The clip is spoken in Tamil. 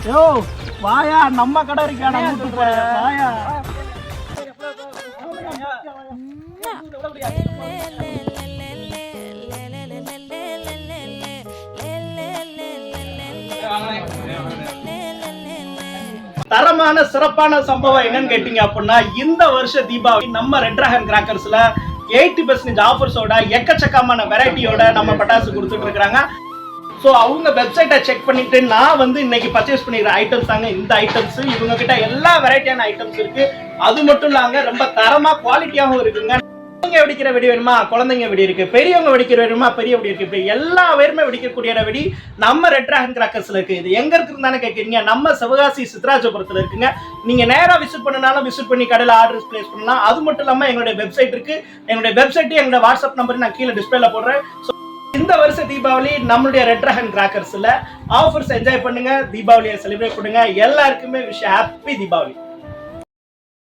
யோ வாயா, நம்ம கடை இருக்காடா, வாயா. தரமான சிறப்பான சம்பவம் என்னன்னு கேட்டீங்க அப்படின்னா, இந்த வருஷ தீபாவளி நம்ம ரெட் டிராகன் கிராக்கர்ஸ்ல 80% ஆஃபர்ஸோட எக்கச்சக்கமான வெரைட்டியோட நம்ம பட்டாசு கொடுத்துட்டு இருக்காங்க. ஸோ அவங்க வெப்சைட்டை செக் பண்ணிட்டு நான் வந்து இன்னைக்கு பர்ச்சேஸ் பண்ணிக்கிற ஐட்டம்ஸ் தாங்க இந்த ஐட்டம்ஸ். இவங்க கிட்ட எல்லா வெரைட்டியான ஐட்டம்ஸ் இருக்கு. அது மட்டும் இல்லாம ரொம்ப தரமா குவாலிட்டியாகவும் இருக்குங்க. வெடிக்கிற வெடி வேணுமா, குழந்தைங்க வெடி இருக்கு. பெரியவங்க வெடிக்கிற வேணுமா, பெரிய வெடி இருக்கு. இப்படி எல்லா பேருமே வெடிக்கக்கூடிய வெடி நம்ம ரெட் டிராகன் கிராக்கர்ஸ்ல இருக்கு. இது எங்க இருக்குன்னு தானே கேட்குறீங்க? நம்ம சிவகாசி சித்ராஜபுரத்துல இருக்குங்க. நீங்க நேரா விசிட் பண்ணனாலும் விசிட் பண்ணி கடையில் ஆர்டர்ஸ் பிளேஸ் பண்ணலாம். அது மட்டும் இல்லாம எங்களுடைய வெப்சைட் இருக்கு. எங்களுடைய வெப்சைட் எங்களுடைய வாட்ஸ்அப் நம்பர் நான் கீழே டிஸ்பிளேல போடுறேன். இந்த வருஷ தீபாவளி நம்மளுடைய ரெட் டிராகன் கிராக்கர்ஸ்ல ஆஃபர்ஸ் என்ஜாய் பண்ணுங்க. தீபாவளியை செலிப்ரேட் பண்ணுங்க. எல்லாருக்குமே விஷ் ஹாப்பி தீபாவளி.